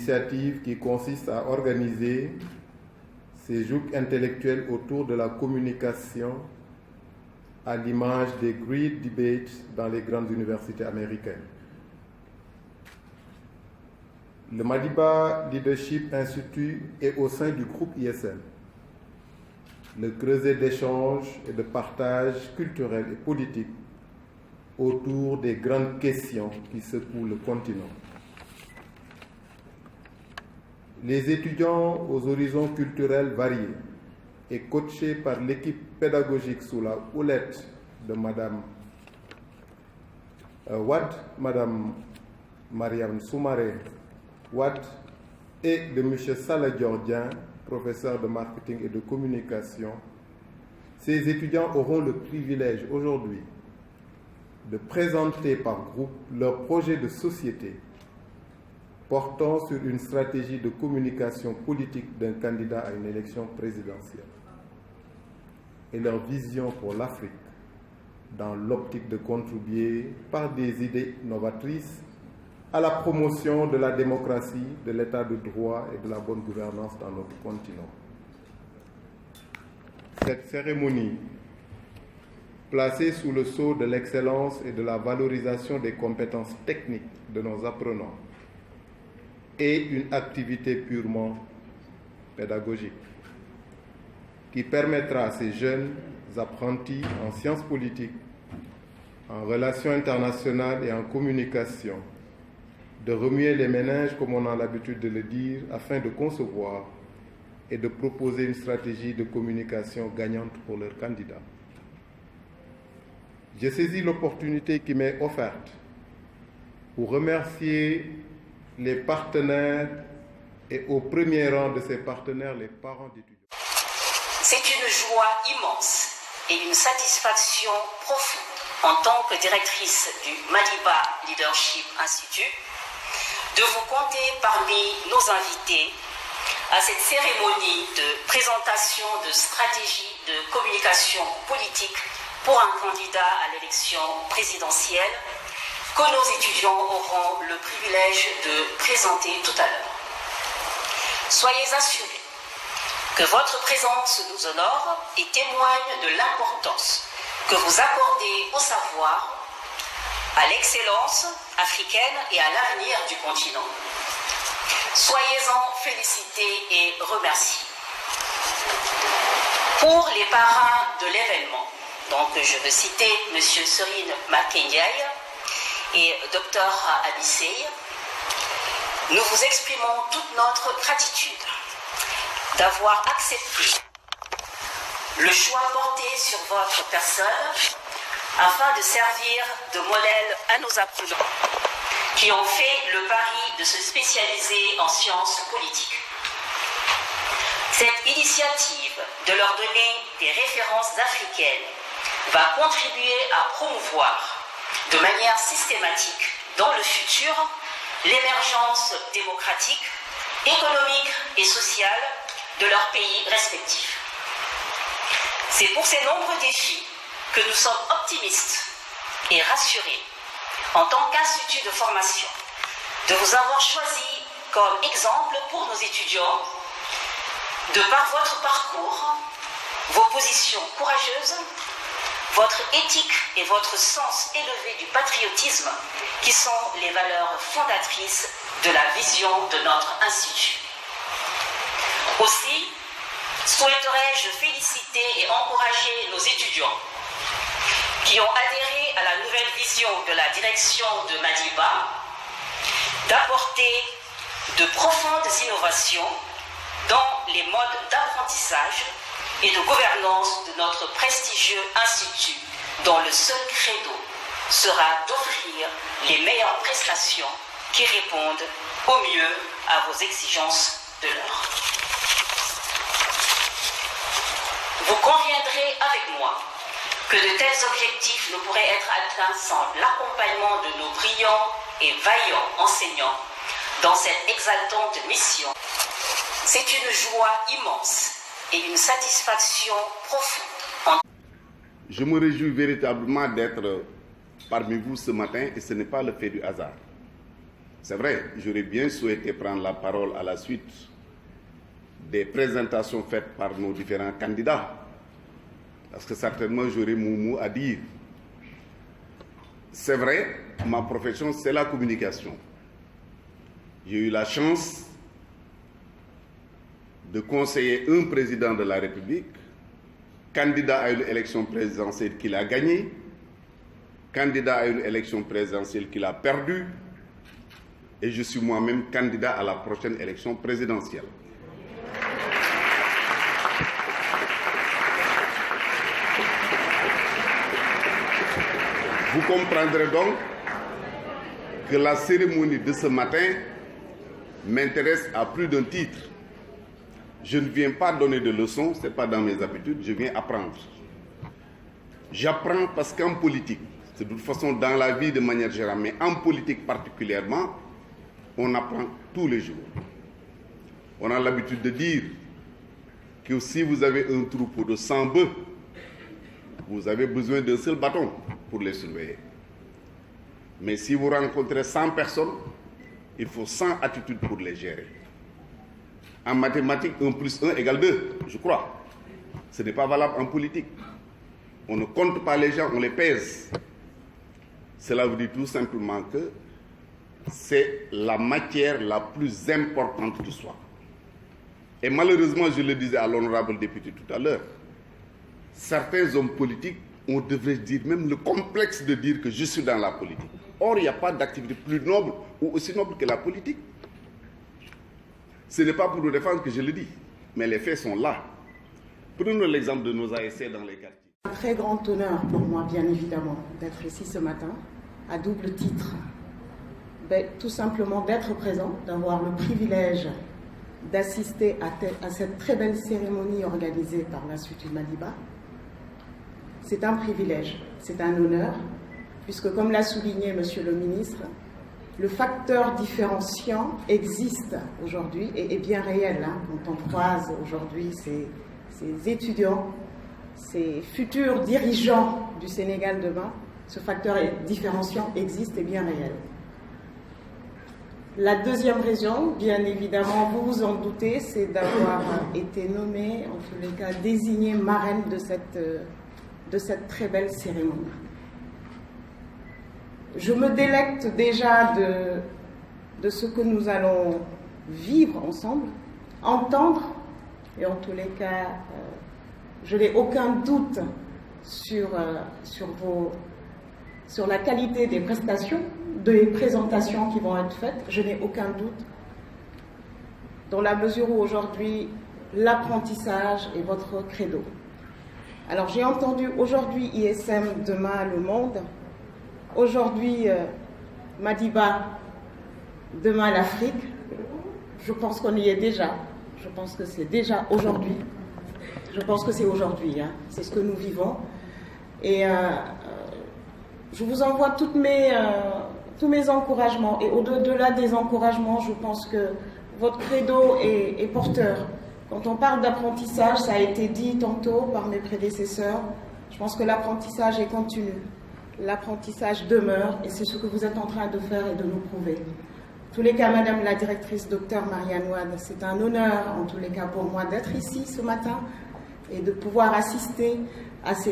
initiative qui consiste à organiser ces jougs intellectuels autour de la communication à l'image des Great Debates dans les grandes universités américaines. Le Madiba Leadership Institute est au sein du groupe ISM, le creuset d'échange et de partage culturel et politique autour des grandes questions qui secouent le continent. Les étudiants aux horizons culturels variés et coachés par l'équipe pédagogique sous la houlette de Madame Wad, Madame Mariam Soumaré Wad et de M. Salah Diordien, professeur de marketing et de communication, ces étudiants auront le privilège aujourd'hui de présenter par groupe leur projet de société portant sur une stratégie de communication politique d'un candidat à une élection présidentielle et leur vision pour l'Afrique dans l'optique de contribuer par des idées novatrices à la promotion de la démocratie, de l'état de droit et de la bonne gouvernance dans notre continent. Cette cérémonie, placée sous le sceau de l'excellence et de la valorisation des compétences techniques de nos apprenants, est une activité purement pédagogique qui permettra à ces jeunes apprentis en sciences politiques, en relations internationales et en communication de remuer les méninges, comme on a l'habitude de le dire, afin de concevoir et de proposer une stratégie de communication gagnante pour leurs candidats. J'ai saisi l'opportunité qui m'est offerte pour remercier les partenaires et au premier rang de ces partenaires, les parents d'étudiants. C'est une joie immense et une satisfaction profonde en tant que directrice du Madiba Leadership Institute de vous compter parmi nos invités à cette cérémonie de présentation de stratégie de communication politique pour un candidat à l'élection présidentielle que nos étudiants auront le privilège de présenter tout à l'heure. Soyez assurés que votre présence nous honore et témoigne de l'importance que vous accordez au savoir, à l'excellence africaine et à l'avenir du continent. Soyez-en félicités et remerciés. Pour les parrains de l'événement, donc je veux citer M. Serine Makendiaï et Dr Abissey, nous vous exprimons toute notre gratitude d'avoir accepté le choix porté sur votre personne afin de servir de modèle à nos apprenants qui ont fait le pari de se spécialiser en sciences politiques. Cette initiative de leur donner des références africaines va contribuer à promouvoir de manière systématique dans le futur l'émergence démocratique, économique et sociale de leurs pays respectifs. C'est pour ces nombreux défis que nous sommes optimistes et rassurés en tant qu'institut de formation de vous avoir choisi comme exemple pour nos étudiants de par votre parcours, vos positions courageuses, votre éthique et votre sens élevé du patriotisme qui sont les valeurs fondatrices de la vision de notre institut. Aussi, souhaiterais-je féliciter et encourager nos étudiants qui ont adhéré à la nouvelle vision de la direction de Madiba d'apporter de profondes innovations dans les modes d'apprentissage et de gouvernance de notre prestigieux institut, dont le seul credo sera d'offrir les meilleures prestations qui répondent au mieux à vos exigences de l'heure. Vous conviendrez avec moi que de tels objectifs ne pourraient être atteints sans l'accompagnement de nos brillants et vaillants enseignants dans cette exaltante mission. C'est une joie immense et une satisfaction profonde. Je me réjouis véritablement d'être parmi vous ce matin et ce n'est pas le fait du hasard. C'est vrai, j'aurais bien souhaité prendre la parole à la suite des présentations faites par nos différents candidats, parce que certainement j'aurais mon mot à dire. C'est vrai, ma profession, c'est la communication. J'ai eu la chance de conseiller un président de la République, candidat à une élection présidentielle qu'il a gagnée, candidat à une élection présidentielle qu'il a perdue, et je suis moi-même candidat à la prochaine élection présidentielle. Vous comprendrez donc que la cérémonie de ce matin m'intéresse à plus d'un titre. Je ne viens pas donner de leçons, ce n'est pas dans mes habitudes, je viens apprendre. J'apprends parce qu'en politique, de toute façon dans la vie de manière générale, mais en politique particulièrement, on apprend tous les jours. On a l'habitude de dire que si vous avez un troupeau de 100 bœufs, vous avez besoin d'un seul bâton pour les surveiller. Mais si vous rencontrez 100 personnes, il faut 100 attitudes pour les gérer. En mathématiques, 1 plus 1 égale 2, je crois. Ce n'est pas valable en politique. On ne compte pas les gens, on les pèse. Cela veut dire tout simplement que c'est la matière la plus importante qui soit. Et malheureusement, je le disais à l'honorable député tout à l'heure, certains hommes politiques, on devrait dire même le complexe de dire que je suis dans la politique. Or, il n'y a pas d'activité plus noble ou aussi noble que la politique. Ce n'est pas pour nous défendre que je le dis, mais les faits sont là. Prenons l'exemple de nos ASC dans les quartiers. Un très grand honneur pour moi, bien évidemment, d'être ici ce matin, à double titre. Tout simplement d'être présent, d'avoir le privilège d'assister à cette très belle cérémonie organisée par l'Institut Madiba. C'est un privilège, c'est un honneur, puisque comme l'a souligné Monsieur le ministre, le facteur différenciant existe aujourd'hui et est bien réel. Quand on croise aujourd'hui ces étudiants, ces futurs dirigeants du Sénégal demain, ce facteur différenciant existe et bien réel. La deuxième raison, bien évidemment, vous vous en doutez, c'est d'avoir été nommée, en tous les cas désignée marraine de cette très belle cérémonie. Je me délecte déjà de ce que nous allons vivre ensemble, entendre, et en tous les cas, je n'ai aucun doute sur la qualité des prestations, des présentations qui vont être faites, je n'ai aucun doute, dans la mesure où aujourd'hui, l'apprentissage est votre credo. Alors j'ai entendu aujourd'hui ISM, demain Le Monde, aujourd'hui Madiba, demain l'Afrique. Je pense qu'on y est déjà, je pense que c'est déjà aujourd'hui, je pense que c'est aujourd'hui, c'est ce que nous vivons. Et je vous envoie tous mes encouragements. Et au-delà des encouragements, je pense que votre credo est porteur. Quand on parle d'apprentissage, ça a été dit tantôt par mes prédécesseurs, je pense que l'apprentissage est continu. L'apprentissage demeure et c'est ce que vous êtes en train de faire et de nous prouver. En tous les cas, Madame la directrice, Dr Marianne Wade, c'est un honneur en tous les cas pour moi d'être ici ce matin et de pouvoir assister à ces